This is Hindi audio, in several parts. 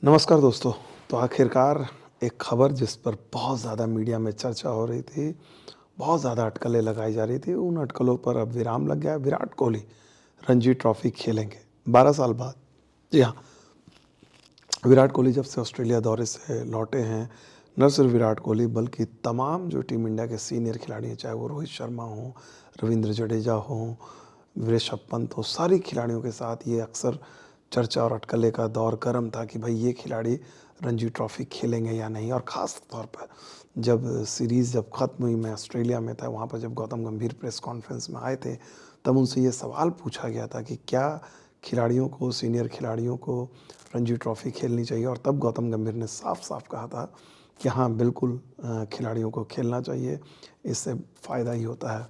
नमस्कार दोस्तों। तो आखिरकार एक खबर जिस पर बहुत ज़्यादा मीडिया में चर्चा हो रही थी, बहुत ज़्यादा अटकलें लगाई जा रही थी, उन अटकलों पर अब विराम लग गया है। विराट कोहली रणजी ट्रॉफ़ी खेलेंगे 12 साल बाद। जी हाँ, विराट कोहली जब से ऑस्ट्रेलिया दौरे से लौटे हैं, न सिर्फ विराट कोहली बल्कि तमाम जो टीम इंडिया के सीनियर खिलाड़ी हैं, चाहे वो रोहित शर्मा हों, रवींद्र जडेजा हों, ऋषभ पंत हो, सारी खिलाड़ियों के साथ ये अक्सर चर्चा और अटकलें का दौर गर्म था कि भाई ये खिलाड़ी रणजी ट्रॉफ़ी खेलेंगे या नहीं। और ख़ास तौर पर जब ख़त्म हुई, मैं ऑस्ट्रेलिया में था, वहाँ पर जब गौतम गंभीर प्रेस कॉन्फ्रेंस में आए थे, तब उनसे ये सवाल पूछा गया था कि क्या खिलाड़ियों को, सीनियर खिलाड़ियों को रणजी ट्रॉफ़ी खेलनी चाहिए। और तब गौतम गंभीर ने साफ-साफ कहा था कि हाँ, बिल्कुल खिलाड़ियों को खेलना चाहिए, इससे फ़ायदा ही होता है।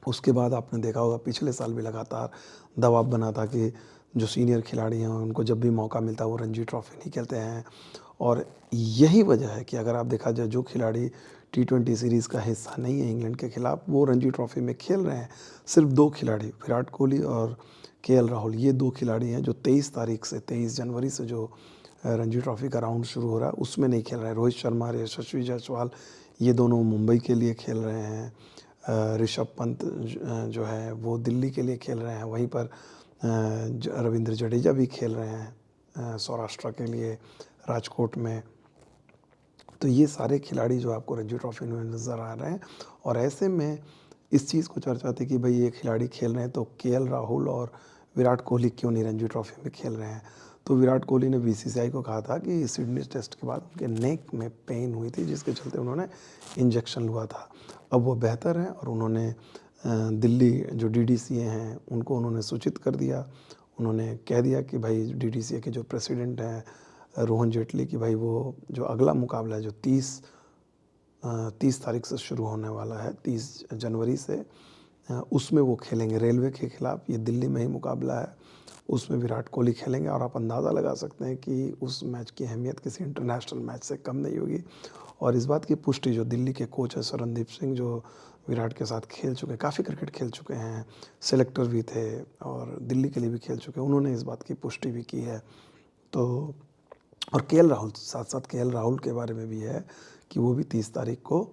उसके बाद आपने देखा होगा पिछले साल भी लगातार दबाव बना था कि जो सीनियर खिलाड़ी हैं उनको जब भी मौका मिलता है वो रणजी ट्रॉफ़ी नहीं खेलते हैं। और यही वजह है कि अगर आप देखा जाए, जो खिलाड़ी टी20 सीरीज़ का हिस्सा नहीं है इंग्लैंड के खिलाफ, वो रणजी ट्रॉफ़ी में खेल रहे हैं। सिर्फ 2 खिलाड़ी, विराट कोहली और केएल राहुल, ये 2 खिलाड़ी हैं जो 23 जनवरी से जो रणजी ट्रॉफ़ी का राउंड शुरू हो रहा है उसमें नहीं खेल रहे हैं। रोहित शर्मा, यशस्वी जायसवाल, ये दोनों मुंबई के लिए खेल रहे हैं। ऋषभ पंत जो है वो दिल्ली के लिए खेल रहे हैं। वहीं पर रवींद्र जडेजा भी खेल रहे हैं सौराष्ट्र के लिए, राजकोट में। तो ये सारे खिलाड़ी जो आपको रणजी ट्रॉफ़ी में नज़र आ रहे हैं। और ऐसे में इस चीज़ को चर्चा थी कि भाई ये खिलाड़ी खेल रहे हैं तो केएल राहुल और विराट कोहली क्यों नहीं रणजी ट्रॉफ़ी में खेल रहे हैं। तो विराट कोहली ने बीसीसीआई को कहा था कि सिडनी टेस्ट के बाद उनके नेक में पेन हुई थी, जिसके चलते उन्होंने इंजेक्शन हुआ था। अब वो बेहतर हैं और उन्होंने दिल्ली जो डीडीसीए हैं उनको उन्होंने सूचित कर दिया। उन्होंने कह दिया कि भाई डीडीसीए के जो प्रेसिडेंट हैं रोहन जेटली, कि भाई वो जो अगला मुकाबला है जो 30 तारीख से शुरू होने वाला है, 30 जनवरी से, उसमें वो खेलेंगे रेलवे के खिलाफ। ये दिल्ली में ही मुकाबला है, उसमें विराट कोहली खेलेंगे। और आप अंदाज़ा लगा सकते हैं कि उस मैच की अहमियत किसी इंटरनेशनल मैच से कम नहीं होगी। और इस बात की पुष्टि जो दिल्ली के कोच हैं शरणदीप सिंह, जो विराट के साथ खेल चुके हैं, काफ़ी क्रिकेट खेल चुके हैं, सेलेक्टर भी थे और दिल्ली के लिए भी खेल चुके हैं, उन्होंने इस बात की पुष्टि भी की है। तो और केएल राहुल, साथ-साथ केएल राहुल के बारे में भी है कि वो भी 30 तारीख को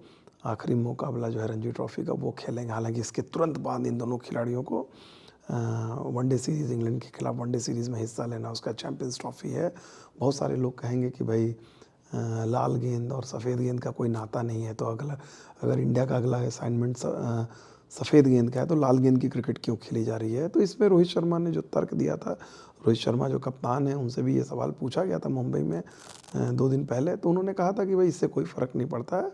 आखिरी मुकाबला जो है रणजी ट्रॉफ़ी का वो खेलेंगे। हालाँकि इसके तुरंत बाद इन दोनों खिलाड़ियों को वनडे सीरीज़, इंग्लैंड के खिलाफ वनडे सीरीज़ में हिस्सा लेना, उसका चैंपियंस ट्रॉफ़ी है। बहुत सारे लोग कहेंगे कि भाई लाल गेंद और सफ़ेद गेंद का कोई नाता नहीं है, तो अगर इंडिया का अगला असाइनमेंट सफ़ेद गेंद का है तो लाल गेंद की क्रिकेट क्यों खेली जा रही है। तो इसमें रोहित शर्मा ने जो तर्क दिया था, रोहित शर्मा जो कप्तान हैं उनसे भी ये सवाल पूछा गया था मुंबई में 2 दिन पहले, तो उन्होंने कहा था कि भाई इससे कोई फ़र्क नहीं पड़ता है।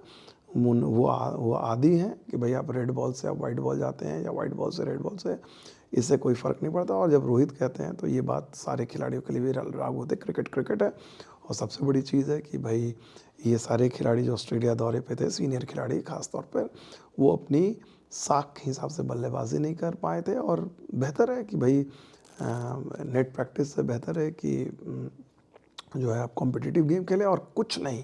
वो आदी हैं कि भाई आप रेड बॉल से आप वाइट बॉल जाते हैं या वाइट बॉल से रेड बॉल से, इससे कोई फ़र्क नहीं पड़ता। और जब रोहित कहते हैं तो ये बात सारे खिलाड़ियों के लिए भी लागू होती है। क्रिकेट क्रिकेट है। और सबसे बड़ी चीज़ है कि भाई ये सारे खिलाड़ी जो ऑस्ट्रेलिया दौरे पे थे, सीनियर खिलाड़ी ख़ास तौर पर, वो अपनी साख के हिसाब से बल्लेबाजी नहीं कर पाए थे। और बेहतर है कि भाई नेट प्रैक्टिस से बेहतर है कि जो है आप कॉम्पिटिटिव गेम खेलें। और कुछ नहीं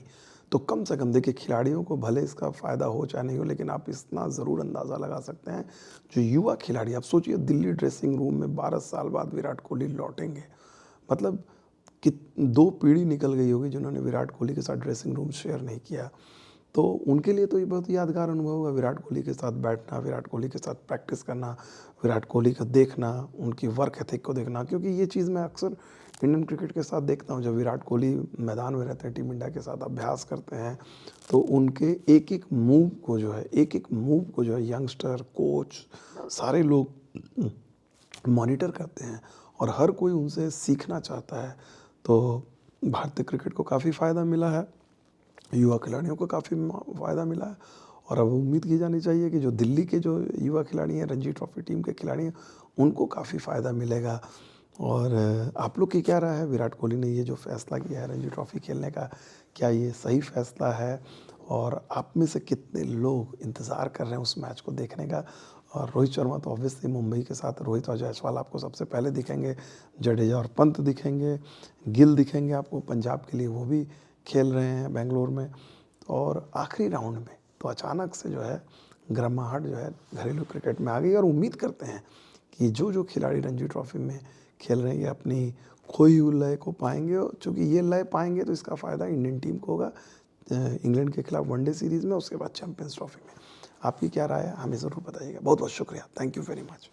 तो कम से कम देखिए, खिलाड़ियों को भले इसका फ़ायदा हो चाहे नहीं हो, लेकिन आप इतना ज़रूर अंदाज़ा लगा सकते हैं, जो युवा खिलाड़ी, आप सोचिए दिल्ली ड्रेसिंग रूम में 12 साल बाद विराट कोहली लौटेंगे। मतलब कि 2 पीढ़ी निकल गई होगी जिन्होंने विराट कोहली के साथ ड्रेसिंग रूम शेयर नहीं किया। तो उनके लिए तो ये बहुत यादगार अनुभव होगा, विराट कोहली के साथ बैठना, विराट कोहली के साथ प्रैक्टिस करना, विराट कोहली को देखना, उनकी वर्क एथिक को देखना। क्योंकि ये चीज़ मैं अक्सर इंडियन क्रिकेट के साथ देखता हूँ, जब विराट कोहली मैदान में रहते हैं, टीम इंडिया के साथ अभ्यास करते हैं, तो उनके एक-एक मूव को जो है, एक-एक मूव को जो है यंगस्टर, कोच, सारे लोग मॉनिटर करते हैं और हर कोई उनसे सीखना चाहता है। तो भारतीय क्रिकेट को काफ़ी फ़ायदा मिला है, युवा खिलाड़ियों को काफ़ी फ़ायदा मिला है। और अब उम्मीद की जानी चाहिए कि जो दिल्ली के जो युवा खिलाड़ी हैं, रणजी ट्रॉफ़ी टीम के खिलाड़ी हैं, उनको काफ़ी फ़ायदा मिलेगा। और आप लोग की क्या राय है, विराट कोहली ने ये जो फ़ैसला किया है रणजी ट्रॉफ़ी खेलने का, क्या ये सही फ़ैसला है? और आप में से कितने लोग इंतज़ार कर रहे हैं उस मैच को देखने का? और रोहित शर्मा तो ऑब्वियसली मुंबई के साथ, रोहित और जायसवाल आपको सबसे पहले दिखेंगे, जडेजा और पंत दिखेंगे, गिल दिखेंगे आपको पंजाब के लिए, वो भी खेल रहे हैं बेंगलोर में। और आखिरी राउंड में तो अचानक से जो है गर्माहट जो है घरेलू क्रिकेट में आ गई। और उम्मीद करते हैं कि जो जो खिलाड़ी रणजी ट्रॉफ़ी में खेल रहे हैं ये अपनी खोई हुई लय को पाएंगे, और चूँकि ये लय पाएंगे तो इसका फ़ायदा इंडियन टीम को होगा इंग्लैंड के खिलाफ वनडे सीरीज़ में, उसके बाद चैंपियंस ट्रॉफी में। आपकी क्या राय है हमें ज़रूर बताइएगा। बहुत बहुत शुक्रिया, थैंक यू वेरी मच।